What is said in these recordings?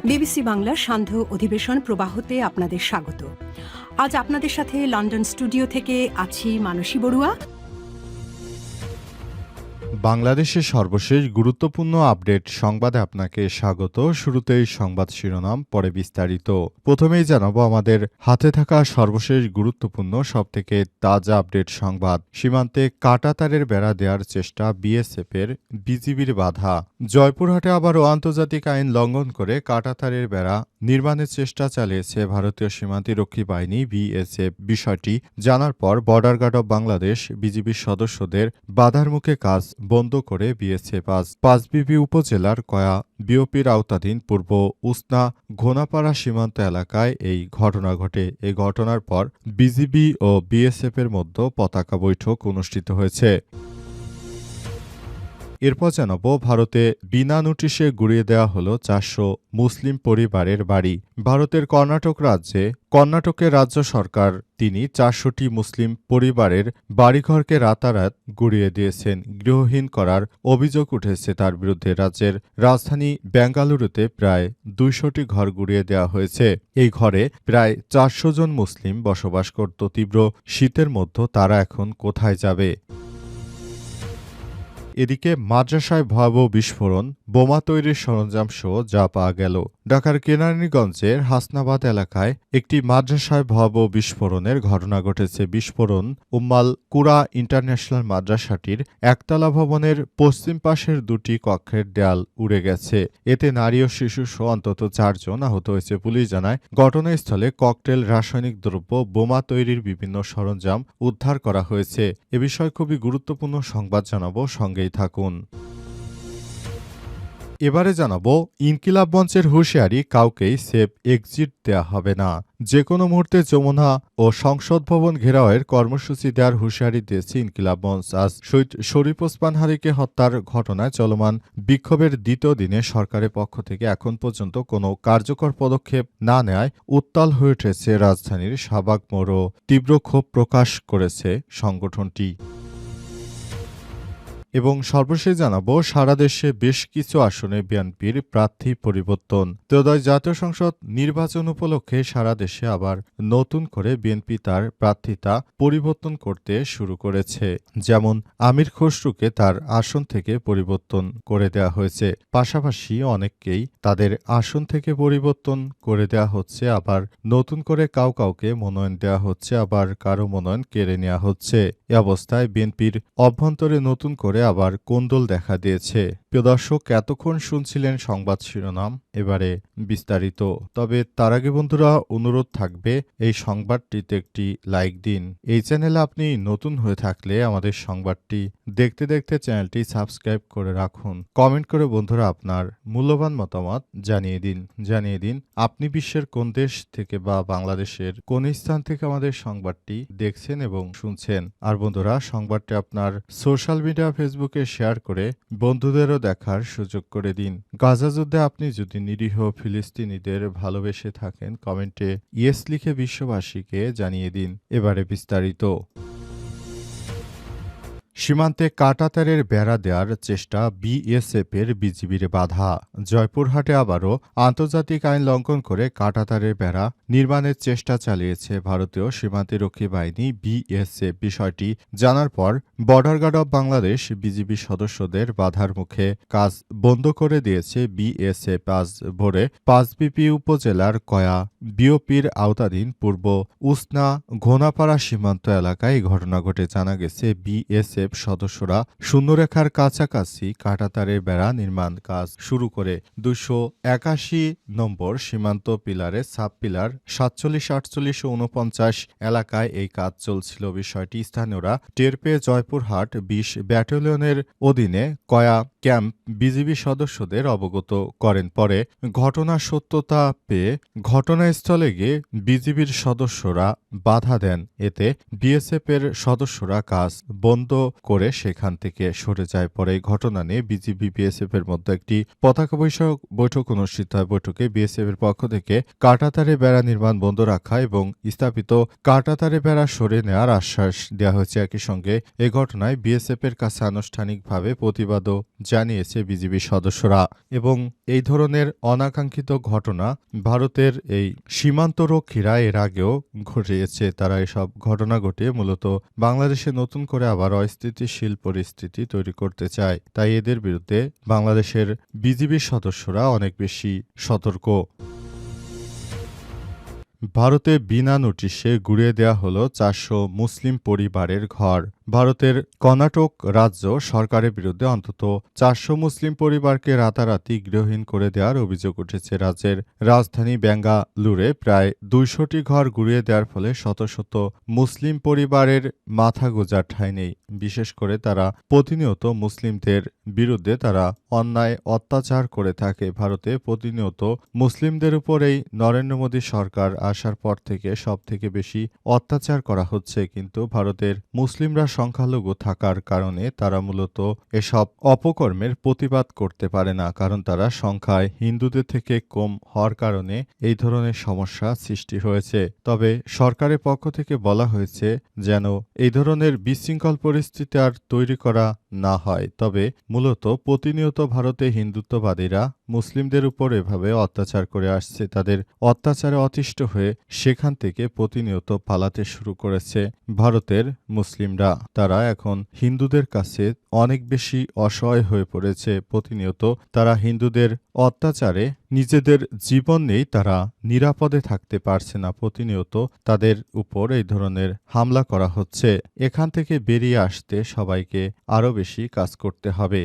BBC বাংলার সান্ধ্য অধিবেশন প্রবাহতে আপনাদের স্বাগত। আজ আপনাদের সাথে লন্ডন স্টুডিও থেকে আছি মানসী বড়ুয়া। বাংলাদেশের সর্বশেষ গুরুত্বপূর্ণ আপডেট সংবাদে আপনাকে স্বাগত। শুরুতেই সংবাদ শিরোনাম, পরে বিস্তারিত। প্রথমেই জানাবো আমাদের হাতে থাকা সর্বশেষ গুরুত্বপূর্ণ সবথেকে তাজা আপডেট সংবাদ। সীমান্তে কাঁটাতারের বেড়া দেওয়ার চেষ্টা বিএসএফের, বিজিবির বাধা। জয়পুরহাটে আবারও আন্তর্জাতিক আইন লঙ্ঘন করে কাঁটাতারের বেড়া নির্মাণের চেষ্টা চালিয়েছে ভারতীয় সীমান্তরক্ষী বাহিনী বিএসএফ। বিষয়টি জানার পর বর্ডার গার্ড অব বাংলাদেশ বিজিবির সদস্যদের বাধার মুখে কাজ বন্ধ করে বিএসএফ আজ পাঁচবিবি উপজেলার কয়া বিওপির আওতাধীন পূর্ব উসনা ঘোনাপাড়া সীমান্ত এলাকায় এই ঘটনা ঘটে। এই ঘটনার পর বিজিবি ও বিএসএফের মধ্যে পতাকা বৈঠক অনুষ্ঠিত হয়েছে। এরপর জানাব, ভারতে বিনা নোটিশে গুড়িয়ে দেওয়া হলো 400 মুসলিম পরিবারের বাড়ি। ভারতের কর্ণাটকের রাজ্য সরকার তিনি 400টি মুসলিম পরিবারের বাড়িঘরকে রাতারাত গুড়িয়ে দিয়েছেন। গৃহহীন করার অভিযোগ উঠেছে তার বিরুদ্ধে। রাজ্যের রাজধানী বেঙ্গালুরুতে প্রায় 200টি ঘর গুড়িয়ে দেওয়া হয়েছে। এই ঘরে প্রায় 400 জন মুসলিম বসবাস করত। তীব্র শীতের মধ্যে তারা এখন কোথায় যাবে? এদিকে মাদ্রাসায় ভয়াবহ বিস্ফোরণ, বোমা তৈরির সরঞ্জাম সহ যা পাওয়া গেল। ঢাকার কেরানীগঞ্জের হাসনাবাদ এলাকায় একটি মাদ্রাসায় ভয়াবহ বিস্ফোরণের ঘটনা ঘটেছে। বিস্ফোরণ উম্মাল কুরা ইন্টারন্যাশনাল মাদ্রাসাটির একতলা ভবনের পশ্চিম পাশের দুটি কক্ষের দেয়াল উড়ে গেছে। এতে নারী ও শিশু সহ অন্তত 4 জন আহত হয়েছে। পুলিশ জানায়, ঘটনাস্থলে ককটেল, রাসায়নিক দ্রব্য, বোমা তৈরির বিভিন্ন সরঞ্জাম উদ্ধার করা হয়েছে। এ বিষয়ে খুবই গুরুত্বপূর্ণ সংবাদ জানাবো, সঙ্গেই থাকুন। এবারে জানাবো, ইনকিলাব মঞ্চের হুঁশিয়ারি, কাউকেই সেফ এক্সিট দেয়া হবে না। যে কোনো মুহূর্তে যমুনা ও সংসদ ভবন ঘেরাওয়ের কর্মসূচি দেওয়ার হুঁশিয়ারি দিয়েছে ইনকিলাব মঞ্চ। আজ শহীদ শরীফ ওসমান হাদিকে হত্যার ঘটনায় চলমান বিক্ষোভের দ্বিতীয় দিনে সরকারের পক্ষ থেকে এখন পর্যন্ত কোনো কার্যকর পদক্ষেপ না নেওয়ায় উত্তাল হয়ে উঠেছে রাজধানীর শাহবাগ মোড়। তীব্র ক্ষোভ প্রকাশ করেছে সংগঠনটি। এবং সর্বশেষ জানাবো, সারা দেশে বেশ কিছু আসনে বিএনপির প্রার্থী পরিবর্তন। ত্রয়োদশ জাতীয় সংসদ নির্বাচন উপলক্ষে সারা দেশে আবার নতুন করে বিএনপি তার প্রার্থিতা পরিবর্তন করতে শুরু করেছে। যেমন আমির খসরুকে তার আসন থেকে পরিবর্তন করে দেওয়া হয়েছে। পাশাপাশি অনেককেই তাদের আসন থেকে পরিবর্তন করে দেওয়া হচ্ছে। আবার নতুন করে কাউকে মনোনয়ন দেওয়া হচ্ছে, আবার কারো মনোনয়ন কেড়ে নেওয়া হচ্ছে। এ অবস্থায় বিএনপির অভ্যন্তরে নতুন করে আবার কোন্দল দেখা দিয়েছে। প্রিয় দর্শক, এতক্ষণ শুনছিলেন সংবাদ শিরোনাম, এবারে বিস্তারিত। তবে তার আগে বন্ধুরা, অনুরোধ থাকবে এই সংবাদটিতে একটি লাইক দিন। এই চ্যানেলে আপনি নতুন হয়ে থাকলে আমাদের সংবাদটি দেখতে দেখতে চ্যানেলটি সাবস্ক্রাইব করে রাখুন। কমেন্ট করে বন্ধুরা আপনার মূল্যবান মতামত জানিয়ে দিন আপনি বিশ্বের কোন দেশ থেকে বা বাংলাদেশের কোন স্থান থেকে আমাদের সংবাদটি দেখছেন এবং শুনছেন। আর বন্ধুরা, সংবাদটি আপনার সোশ্যাল মিডিয়া ফেসবুকে শেয়ার করে বন্ধুদেরও দেখার সুযোগ করে দিন। গাজা যুদ্ধে আপনি যদি নিরীহ ফিলিস্তিনিদের ভালোবেসে থাকেন, কমেন্টে ইয়েস লিখে বিশ্ববাসীকে জানিয়ে দিন। এবারে বিস্তারিত। সীমান্তে কাঁটাতারের বেড়া দেওয়ার চেষ্টা বিএসএফের, বিজিবির বাধা। জয়পুরহাটে আবারও আন্তর্জাতিক আইন লঙ্ঘন করে কাঁটাতারের বেড়া নির্মাণের চেষ্টা চালিয়েছে ভারতীয় সীমান্তরক্ষী বাহিনী বিএসএফ। বিষয়টি জানার পর border guard of Bangladesh BGB সদস্যদের বাধার মুখে কাজ বন্ধ করে দিয়েছে বিএসএফ। আজ ভোরে পাঁচবিবি উপজেলার কয়া বিওপির আওতাধীন পূর্ব উসনা ঘোনাপাড়া সীমান্ত এলাকায় এই ঘটনা ঘটে। জানা গেছে, বিএসএফ সদস্যরা শূন্যরেখার কাছাকাছি কাঁটাতারের বেড়া নির্মাণ কাজ শুরু করে 281 নম্বর সীমান্ত পিলারে সাব পিলার 47, 48 ও 49 এলাকায় এই কাজ চলছিল। বিষয়টি স্থানীয়রা টের পেয়ে জয়পুরহাট 20 ব্যাটালিয়নের অধীনে কয়া ক্যাম্প বিজিবি সদস্যদের অবগত করেন। পরে ঘটনার সত্যতা পেয়ে ঘটনাস্থলে গিয়ে বিজিবির সদস্যরা বাধা দেন। এতে বিএসএফ এর সদস্যরা কাজ বন্ধ করে সেখান থেকে সরে যায়। পরে এই ঘটনা নিয়ে বিজিবি বিএসএফ এর মধ্যে একটি পতাকা বৈঠক অনুষ্ঠিত হয়। বৈঠকে বিএসএফ এর পক্ষ থেকে কাঁটাতারে বেড়া নির্মাণ বন্ধ রাখা এবং স্থাপিত কাঁটাতারে বেড়া সরিয়ে নেওয়ার আশ্বাস দেওয়া হয়েছে। একই সঙ্গে এ ঘটনায় বিএসএফ এর কাছে আনুষ্ঠানিকভাবে প্রতিবাদও জানিয়েছে বিজিবি সদস্যরা। এবং এই ধরনের অনাকাঙ্ক্ষিত ঘটনা ভারতের এই সীমান্তরক্ষীরা এর আগেও ঘটিয়েছে। তারা এসব ঘটনা ঘটিয়ে মূলত বাংলাদেশে নতুন করে আবার অস্থিতিশীল পরিস্থিতি তৈরি করতে চায়। তাই এদের বিরুদ্ধে বাংলাদেশের বিজিবি সদস্যরা অনেক বেশি সতর্ক। ভারতে বিনা নোটিশে গুঁড়িয়ে দেওয়া হলো ৪০০ মুসলিম পরিবারের ঘর। ভারতের কর্ণাটক রাজ্য সরকারের বিরুদ্ধে অন্তত ৪০০ মুসলিম পরিবারকে রাতারাতি গৃহহীন করে দেওয়ার অভিযোগ উঠেছে। রাজ্যের রাজধানী বেঙ্গালুরে প্রায় ২০০টি ঘর গুঁড়িয়ে দেওয়ার ফলে শত শত মুসলিম পরিবারের মাথা গোঁজার ঠাঁই নেই। বিশেষ করে তারা প্রতিনিয়ত মুসলিমদের বিরুদ্ধে তারা অন্যায় অত্যাচার করে থাকে। ভারতে প্রতিনিয়ত মুসলিমদের উপর এই নরেন্দ্র মোদী সরকার আসার পর থেকে সবথেকে বেশি অত্যাচার করা হচ্ছে। কিন্তু ভারতের মুসলিমরা সংখ্যালঘু থাকার কারণে তারা মূলত এসব অপকর্মের প্রতিবাদ করতে পারে না, কারণ তারা সংখ্যায় হিন্দুদের থেকে কম হওয়ার কারণে এই ধরনের সমস্যা সৃষ্টি হয়েছে। তবে সরকারের পক্ষ থেকে বলা হয়েছে যেন এই ধরনের বিশৃঙ্খল পরিস্থিতি আর তৈরি করা না হয়। তবে মূলত প্রতিনিয়ত ভারতে হিন্দুত্ববাদীরা মুসলিমদের উপর এভাবে অত্যাচার করে আসছে। তাদের অত্যাচারে অতিষ্ঠ হয়ে সেখান থেকে প্রতিনিয়ত পালাতে শুরু করেছে ভারতের মুসলিমরা। তারা এখন হিন্দুদের কাছে অনেক বেশি অসহায় হয়ে পড়েছে। প্রতিনিয়ত তারা হিন্দুদের অত্যাচারে নিজেদের জীবন নেই, তারা নিরাপদে থাকতে পারছে না। প্রতিনিয়ত তাদের উপর এই ধরনের হামলা করা হচ্ছে। এখান থেকে বেরিয়ে আসতে সবাইকে আরও বেশি কাজ করতে হবে।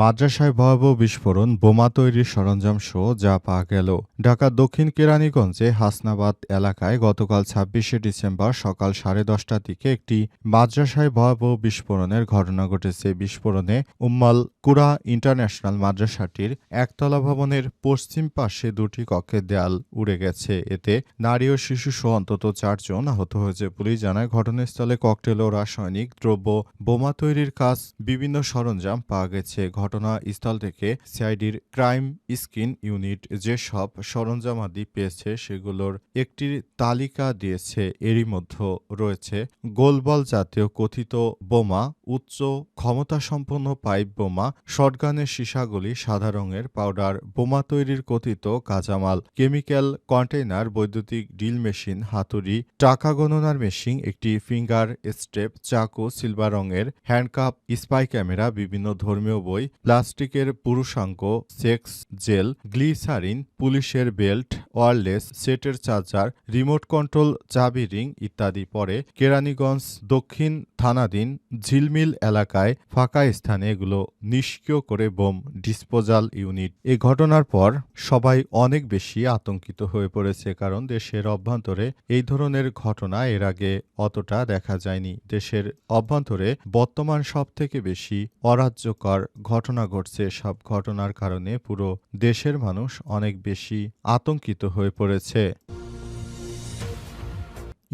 মাদ্রাসায় ভয়াবহ বিস্ফোরণ, বোমা তৈরির সরঞ্জাম সহ যা পাওয়া গেল। ঢাকার দক্ষিণ কেরানীগঞ্জে হাসনাবাদ এলাকায় গতকাল ২৬শে ডিসেম্বর সকাল ১০:৩০টার দিকে একটি মাদ্রাসায় ভয়াবহ বিস্ফোরণের ঘটনা ঘটেছে। বিস্ফোরণে উম্মাল কুরা ইন্টারন্যাশনাল মাদ্রাসাটির একতলা ভবনের পশ্চিম পাশে দুটি কক্ষের দেয়াল উড়ে গেছে। এতে নারী ও শিশুসহ অন্তত ৪ জন আহত হয়েছে। পুলিশ জানায় ঘটনাস্থলে ককটেল ও রাসায়নিক দ্রব্য, বোমা তৈরির কাজ, বিভিন্ন সরঞ্জাম পাওয়া গেছে। ঘটনাস্থল থেকে সিআইডির ক্রাইম স্কিন ইউনিট যেসব সরঞ্জামাদি পেয়েছে সেগুলোর একটি তালিকা দিয়েছে। এরই মধ্যে রয়েছে গোলবল জাতীয় কথিত বোমা, উচ্চ ক্ষমতাসম্পন্ন পাইপ বোমা, শটগানের সীসাগুলি, সাদা রঙের পাউডার, বোমা তৈরির কথিত কাঁচামাল, কেমিক্যাল কন্টেইনার, বৈদ্যুতিক ড্রিল মেশিন, হাতুড়ি, টাকা গণনার মেশিন, একটি ফিঙ্গার স্ট্রেপ, চাকু, সিলভার রঙের হ্যান্ডকাপ, স্পাই ক্যামেরা, বিভিন্ন ধর্মীয় বই, প্লাস্টিকের পুরুষাঙ্গ, সেক্স জেল, গ্লিসারিন, পুলিশের বেল্ট, ওয়্যারলেস সেটের চার্জার, রিমোট কন্ট্রোল চাবি রিং ইত্যাদি। পরে কেরানীগঞ্জ দক্ষিণ থানাধীন ঝিলমিল এলাকায় ফাঁকা স্থানে এগুলো নিষ্ক্রিয় করে বোম ডিসপোজাল ইউনিট। এ ঘটনার পর সবাই অনেক বেশি আতঙ্কিত হয়ে পড়েছে, কারণ দেশের অভ্যন্তরে এই ধরনের ঘটনা এর আগে অতটা দেখা যায়নি। দেশের অভ্যন্তরে বর্তমান সবথেকে বেশি অরাজ্যকর ঘটনা ঘটছে। সব ঘটনার কারণে পুরো দেশের মানুষ অনেক বেশি আতঙ্কিত হয়ে পড়েছে।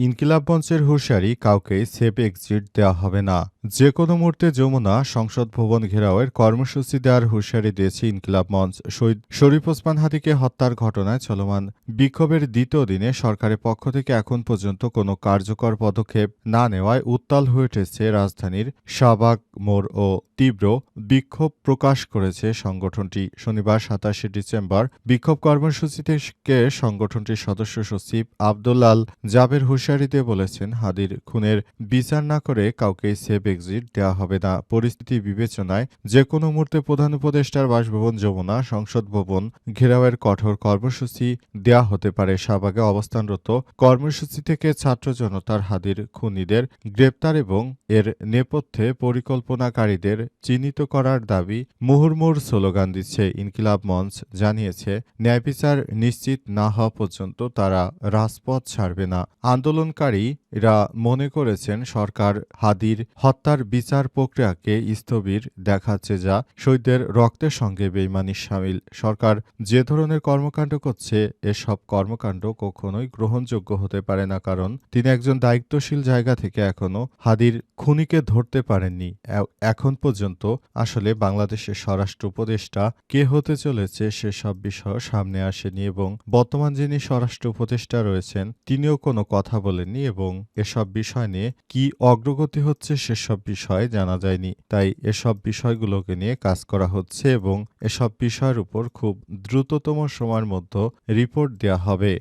ইনকিলাব মঞ্চের হুঁশিয়ারি, কাউকেই সেফ এক্সিট দেওয়া হবে না। যে কোনো মুহূর্তে যমুনা সংসদ ভবন ঘেরাওয়ের কর্মসূচি দেওয়ার হুঁশিয়ারি দিয়েছে ইনকিলাব মঞ্চ। শহীদ শরীফ ওসমান হাদিকে হত্যার ঘটনায় চলমান বিক্ষোভের দ্বিতীয় দিনে সরকারের পক্ষ থেকে এখন পর্যন্ত কোনো কার্যকর পদক্ষেপ না নেওয়ায় উত্তাল হয়ে উঠেছে রাজধানীর শাহবাগ মোড় ও তীব্র বিক্ষোভ প্রকাশ করেছে সংগঠনটি। শনিবার ২৭শে ডিসেম্বর বিক্ষোভ কর্মসূচি থেকে সংগঠনটির সদস্য সচিব আব্দুল্লাল জাবের হুঁশিয়ারি দিয়ে বলেছেন, হাদির খুনের বিচার না করে কাউকেই সেফ এক্সিট দেওয়া হবে না। পরিস্থিতি বিবেচনায় যে কোনো মুহূর্তে প্রধান উপদেষ্টার বাসভবন যমুনা সংসদ ভবন ঘেরাওয়ের কঠোর কর্মসূচি দেওয়া হতে পারে। শাহবাগে অবস্থানরত কর্মসূচি থেকে ছাত্র জনতার হাদির খুনিদের গ্রেপ্তার এবং এর নেপথ্যে পরিকল্পনাকারীদের চিহ্নিত করার দাবি মুহুর্মুহুর স্লোগান দিচ্ছে। ইনকিলাব মঞ্চ জানিয়েছে, ন্যায় বিচার নিশ্চিত না হওয়া পর্যন্ত তারা রাজপথ ছাড়বে না। আন্দোলনকারীরা মনে করেছেন সরকার হাদির হত্যার বিচার প্রক্রিয়াকে স্থবির দেখাচ্ছে, যা শহীদদের রক্তের সঙ্গে বেইমানি শামিল। সরকার যে ধরনের কর্মকাণ্ড করছে এসব কর্মকাণ্ড কখনোই গ্রহণযোগ্য হতে পারে না, কারণ তিনি একজন দায়িত্বশীল জায়গা থেকে এখনো হাদির খুনিকে ধরতে পারেননি। এখন পর্যন্ত আসলে বাংলাদেশের স্বরাষ্ট্র উপদেষ্টা কে হতে চলেছে সেসব বিষয় সামনে আসেনি এবং বর্তমান যিনি স্বরাষ্ট্র উপদেষ্টা রয়েছেন তিনিও কোনো কথা বলেননি এবং এসব বিষয় নিয়ে কি অগ্রগতি হচ্ছে সেসব এসব বিষয় জানা যায়নি। তাই এসব বিষয়গুলোকে নিয়ে কাজ করা হচ্ছে এবং এসব বিষয়ের উপর খুব দ্রুততম সময়ের মধ্যে রিপোর্ট দেওয়া হবে।